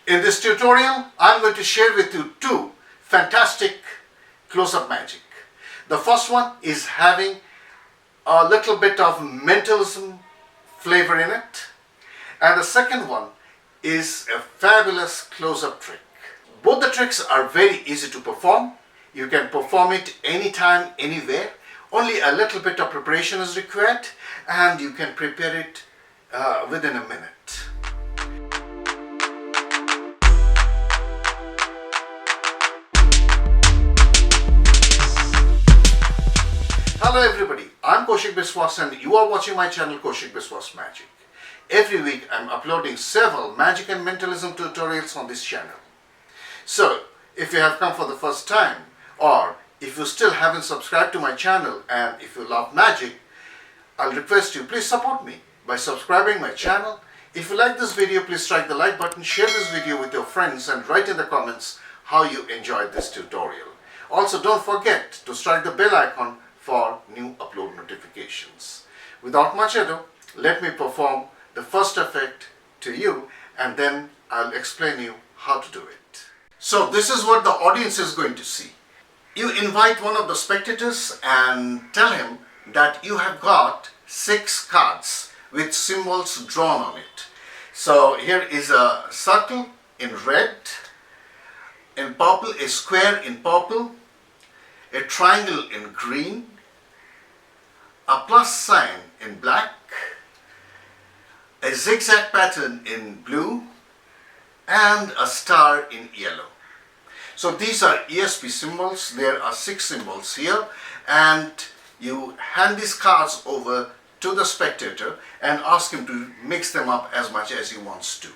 In this tutorial, I'm going to share with you two fantastic close-up magic. The first one is having a little bit of mentalism flavor in it, and the second one is a fabulous close-up trick. Both the tricks are very easy to perform. You can perform it anytime, anywhere. Only a little bit of preparation is required, and you can prepare it within a minute. Hello everybody, I'm Kaushik Biswas and you are watching my channel Kaushik Biswas Magic. Every week I'm uploading several magic and mentalism tutorials on this channel. So if you have come for the first time, or if you still haven't subscribed to my channel and if you love magic, I'll request you please support me by subscribing my channel. If you like this video, please strike the like button, share this video with your friends and write in the comments how you enjoyed this tutorial. Also don't forget to strike the bell icon for new upload notifications. Without much ado, let me perform the first effect to you and then I'll explain you how to do it. So this is what the audience is going to see. You invite one of the spectators and tell him that you have got 6 cards with symbols drawn on it. So here is a circle in red, in purple, a square in purple, a triangle in green, a plus sign in black, a zigzag pattern in blue, and a star in yellow. So these are ESP symbols. There are 6 symbols here, and you hand these cards over to the spectator and ask him to mix them up as much as he wants to.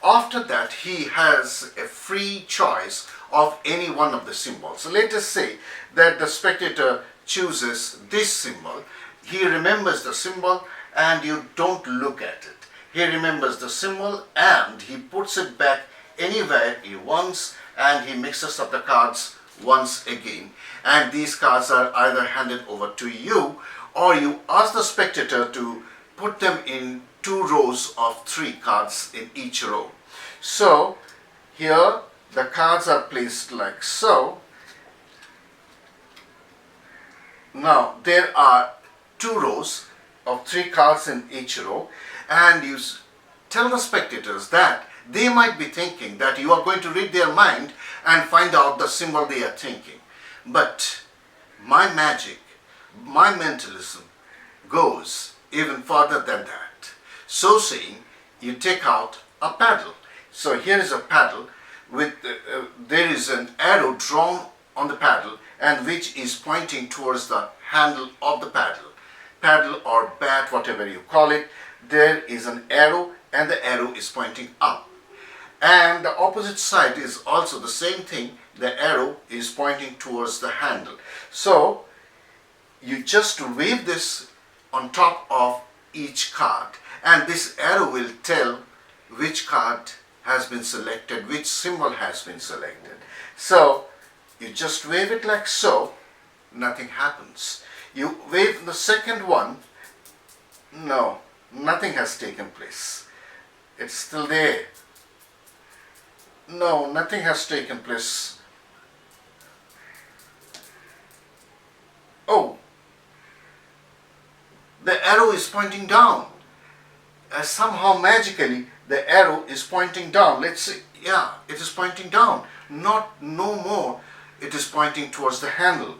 After that, he has a free choice of any one of the symbols. So let us say that the spectator chooses this symbol. He remembers the symbol and you don't look at it. He remembers the symbol and he puts it back anywhere he wants and he mixes up the cards once again. And these cards are either handed over to you or you ask the spectator to put them in 2 rows of 3 cards in each row. So here the cards are placed like so. Now there are 2 rows of 3 cards in each row, and you tell the spectators that they might be thinking that you are going to read their mind and find out the symbol they are thinking. But my magic, my mentalism goes even further than that. So saying, you take out a paddle. So here is a paddle with there is an arrow drawn on the paddle and which is pointing towards the handle of the paddle or bat, whatever you call it. There is an arrow and the arrow is pointing up, and the opposite side is also the same thing. The arrow is pointing towards the handle. So you just wave this on top of each card and this arrow will tell which card has been selected, which symbol has been selected. So you just wave it like so, nothing happens. You wave the second one, no, nothing has taken place. It's still there. No, nothing has taken place. Oh, the arrow is pointing down. Somehow magically the arrow is pointing down. Let's see, yeah, it is pointing down. No more, it is pointing towards the handle.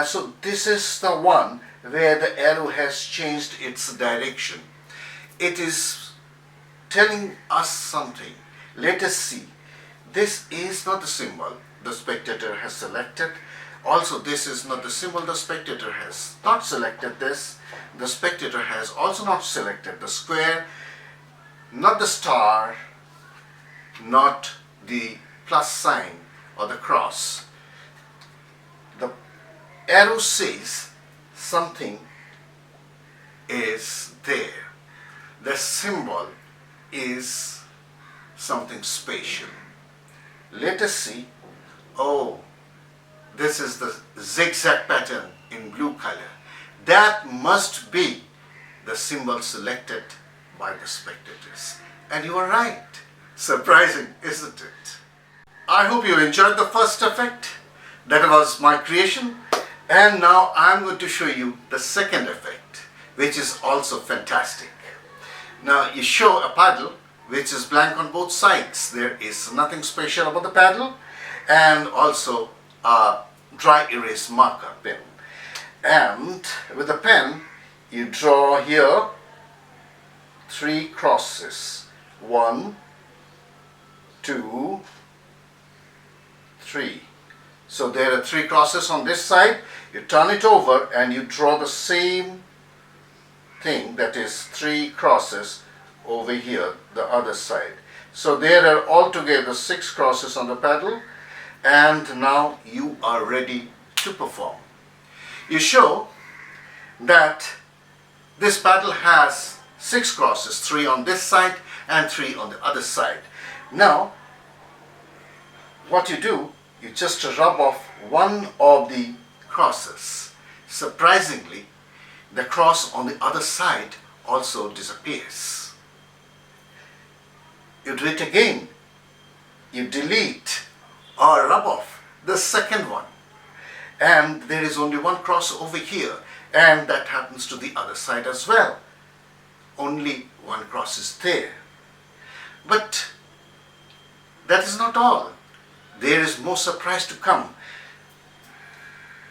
So this is the one where the arrow has changed its direction. It is telling us something. Let us see. This is not the symbol the spectator has selected. Also, this is not the symbol the spectator has not selected this. The spectator has also not selected the square, not the star, not the plus sign or the cross. The arrow says something is there. The symbol is something special. Let us see. Oh, this is the zigzag pattern in blue color. That must be the symbol selected by the spectators. And you are right. Surprising, isn't it? I hope you enjoyed the first effect. That was my creation. And now I'm going to show you the second effect, which is also fantastic. Now you show a paddle which is blank on both sides. There is nothing special about the paddle, and also a dry erase marker pen. And with the pen you draw here 3 crosses. 1, 2, 3. So there are 3 crosses on this side. You turn it over and you draw the same thing, that is 3 crosses over here, the other side. So there are altogether 6 crosses on the paddle, and now you are ready to perform. You show that this paddle has 6 crosses, 3 on this side and 3 on the other side. Now what you do, you just rub off one of the crosses. Surprisingly, the cross on the other side also disappears. You do it again. You delete or rub off the second one, and there is only one cross over here, and that happens to the other side as well. Only one cross is there. But that is not all. There is more surprise to come.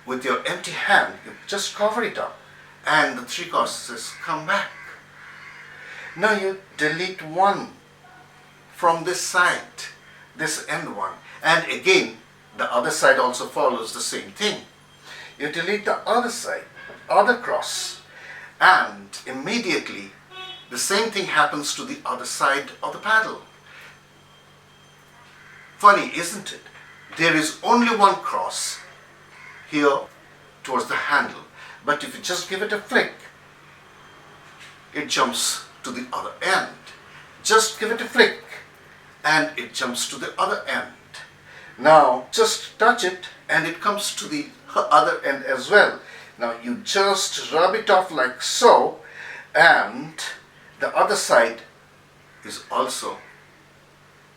With your empty hand, you just cover it up and the 3 crosses come back. Now you delete one from this side, this end one, and again the other side also follows the same thing. You delete the other side, other cross, and immediately the same thing happens to the other side of the paddle. Funny, isn't it? There is only one cross here towards the handle, but if you just give it a flick, it jumps to the other end. Just give it a flick and it jumps to the other end. Now just touch it and it comes to the other end as well. Now you just rub it off like so, and the other side is also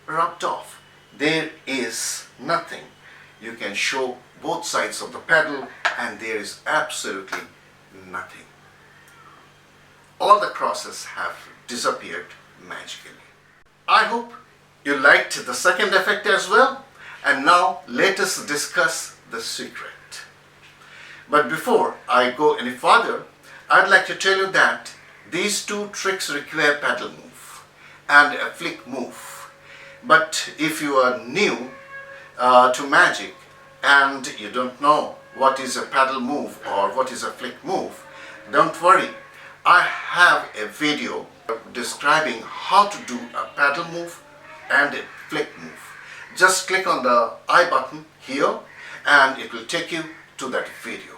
rubbed off. There is nothing. You can show both sides of the paddle and there is absolutely nothing. All the crosses have disappeared magically. I hope you liked the second effect as well, and now let us discuss the secret. But before I go any further, I'd like to tell you that these 2 tricks require paddle move and a flick move. But if you are new to magic and you don't know what is a paddle move or what is a flick move, don't worry. I have a video describing how to do a paddle move and a flick move. Just click on the I button here and it will take you to that video.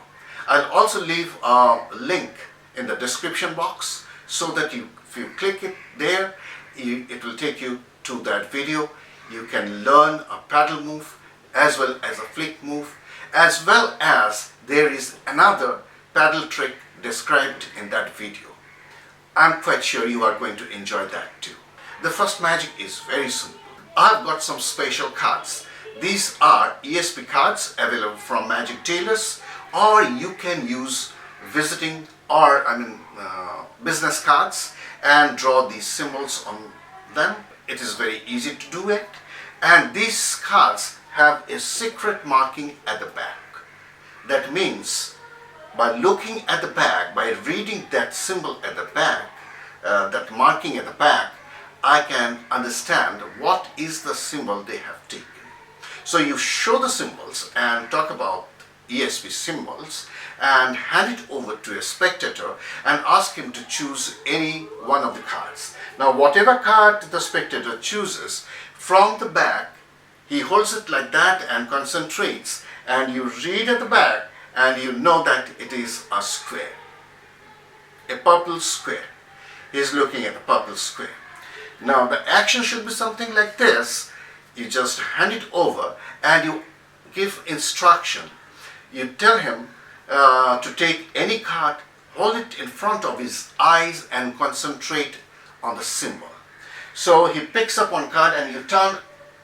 I'll also leave a link in the description box so that if you click it there, it will take you to that video. You can learn a paddle move as well as a flick move, as well as there is another paddle trick described in that video. I'm quite sure you are going to enjoy that too. The first magic is very simple. I've got some special cards. These are ESP cards available from Magic Tailors, or you can use visiting or business cards and draw these symbols on them. It is very easy to do it, and these cards have a secret marking at the back. That means by looking at the back, by reading that symbol at the back, that marking at the back, I can understand what is the symbol they have taken. So you show the symbols and talk about ESP symbols and hand it over to a spectator and ask him to choose any one of the cards. Now whatever card the spectator chooses, from the back he holds it like that and concentrates, and you read at the back and you know that it is a square, a purple square. He is looking at the purple square. Now the action should be something like this. You just hand it over and you give instruction. You tell him to take any card, hold it in front of his eyes and concentrate on the symbol. So he picks up one card and you turn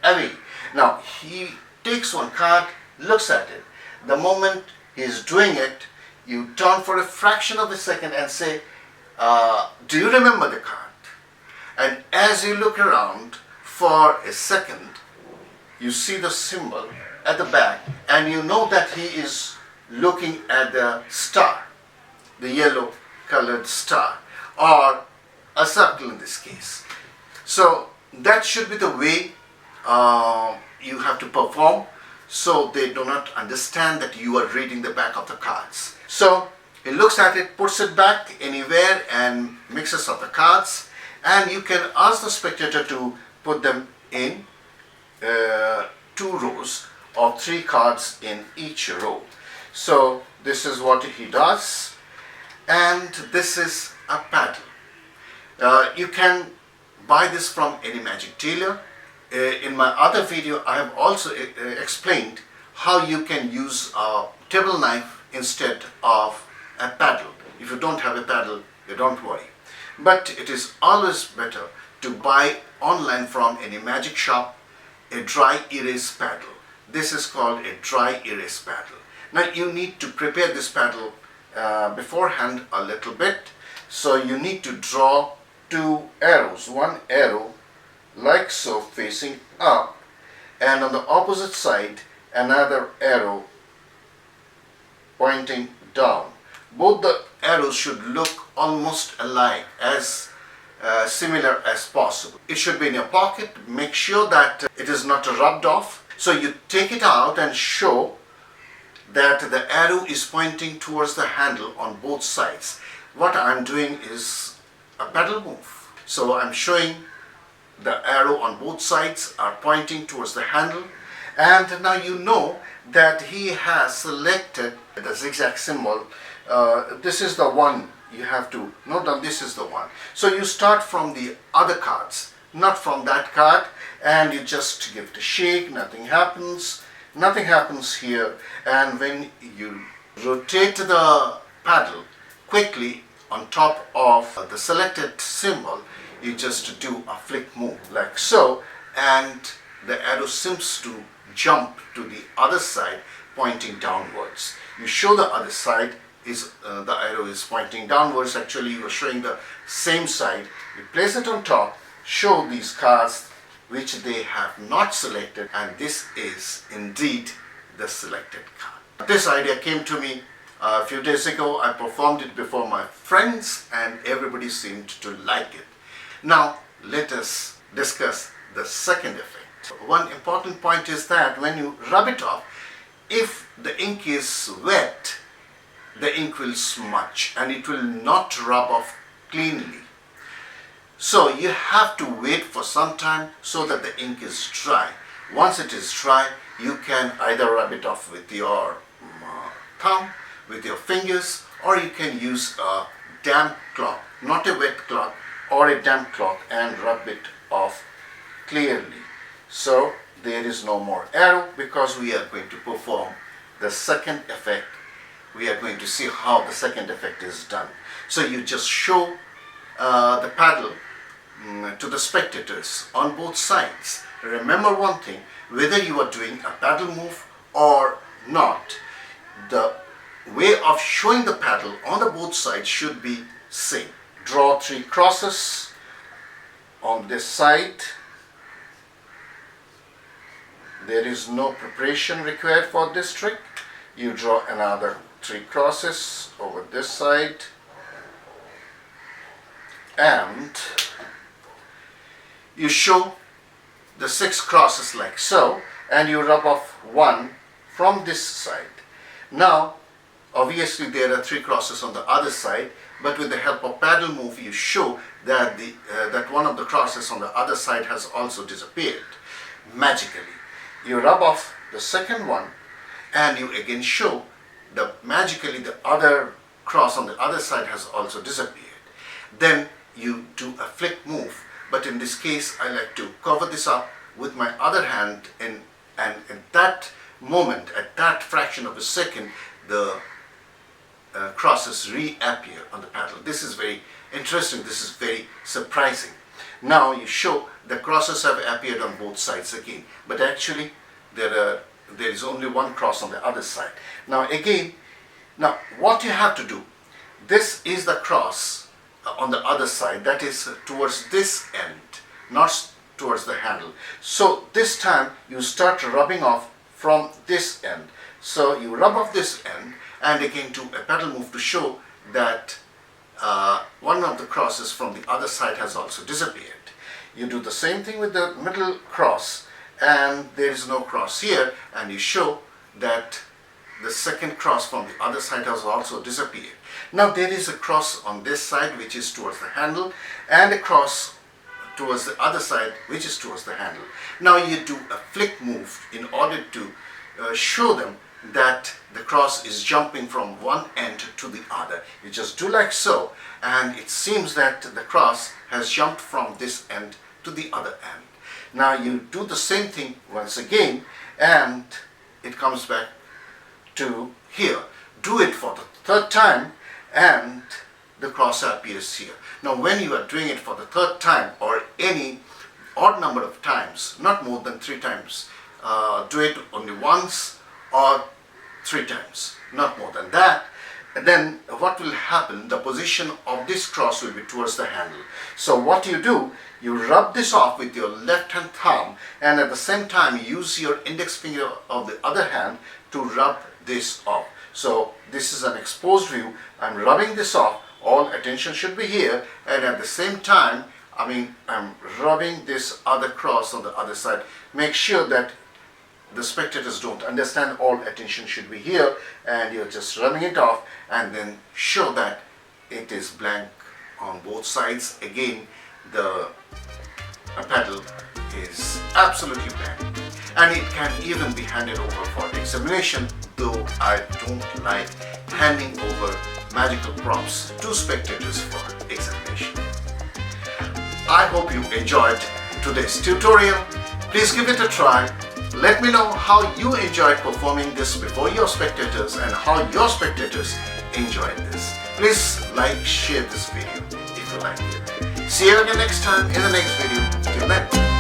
away. Now he takes one card, looks at it. The moment he's doing it, you turn for a fraction of a second and say, do you remember the card? And as you look around for a second, you see the symbol at the back and you know that he is looking at the star, the yellow colored star, or a circle in this case. So that should be the way you have to perform, so they do not understand that you are reading the back of the cards. So he looks at it, puts it back anywhere and mixes up the cards, and you can ask the spectator to put them in 2 rows of 3 cards in each row. So this is what he does, and this is a paddle. You can buy this from any magic dealer. In my other video I have also explained how you can use a table knife instead of a paddle. If you don't have a paddle, you don't worry. But it is always better to buy online from any magic shop a dry erase paddle. This is called a dry erase paddle. Now you need to prepare this paddle beforehand a little bit. So you need to draw 2 arrows, one arrow like so facing up, and on the opposite side another arrow pointing down. Both the arrows should look almost alike, as similar as possible. It should be in your pocket. Make sure that it is not rubbed off. So you take it out and show that the arrow is pointing towards the handle on both sides. What I'm doing is a paddle move. So I'm showing the arrow on both sides are pointing towards the handle, and now you know that he has selected the zigzag symbol. This is the one you have to note down. This is the one. So you start from the other cards, not from that card, and you just give it a shake. Nothing happens. Nothing happens here. And when you rotate the paddle quickly on top of the selected symbol, you just do a flick move like so, and the arrow seems to jump to the other side pointing downwards. You show the other side is the arrow is pointing downwards. Actually you are showing the same side. You place it on top, show these cards which they have not selected, and this is indeed the selected card. This idea came to me a few days ago. I performed it before my friends and everybody seemed to like it. Now let us discuss the second effect. One important point is that when you rub it off, if the ink is wet, the ink will smudge and it will not rub off cleanly. So you have to wait for some time so that the ink is dry. Once it is dry, you can either rub it off with your thumb, with your fingers, or you can use a damp cloth, not a wet cloth, or a damp cloth, and rub it off clearly. So there is no more arrow, because we are going to perform the second effect. We are going to see how the second effect is done. So you just show the paddle to the spectators on both sides. Remember one thing, whether you are doing a paddle move or not, the way of showing the paddle on the both sides should be same. Draw 3 crosses on this side. There is no preparation required for this trick. You draw another 3 crosses over this side, and you show the 6 crosses like so, and you rub off one from this side. Now obviously there are 3 crosses on the other side, but with the help of paddle move you show that that one of the crosses on the other side has also disappeared magically. You rub off the second one and you again show that magically the other cross on the other side has also disappeared. Then you do a flick move, but in this case I like to cover this up with my other hand, and at that moment, at that fraction of a second, the crosses reappear on the paddle. This is very interesting. This is very surprising. Now you show the crosses have appeared on both sides again, but actually there is only one cross on the other side. Now again, now what you have to do, this is the cross on the other side, that is towards this end, not towards the handle. So this time you start rubbing off from this end. So you rub off this end and again do a pedal move to show that one of the crosses from the other side has also disappeared. You do the same thing with the middle cross and there is no cross here, and you show that the second cross from the other side has also disappeared. Now there is a cross on this side which is towards the handle, and a cross towards the other side which is towards the handle. Now you do a flick move in order to show them that the cross is jumping from one end to the other. You just do like so, and it seems that the cross has jumped from this end to the other end. Now you do the same thing once again and it comes back to here. Do it for the third time and the cross appears here. Now when you are doing it for the third time or any odd number of times, not more than 3 times, do it only once or 3 times, not more than that. And then what will happen, the position of this cross will be towards the handle. So what you do, you rub this off with your left hand thumb and at the same time use your index finger of the other hand to rub this off. So this is an exposed view. I'm rubbing this off, all attention should be here, and at the same time I'm rubbing this other cross on the other side. Make sure that the spectators don't understand, all attention should be here, and you're just rubbing it off and then show that it is blank on both sides. Again, the pedal is absolutely blank and it can even be handed over for examination, though I don't like handing over magical props to spectators for examination. I hope you enjoyed today's tutorial. Please give it a try. Let me know how you enjoyed performing this before your spectators and how your spectators enjoyed this. Please like, share this video if you liked it. See you again next time in the next video. Till then.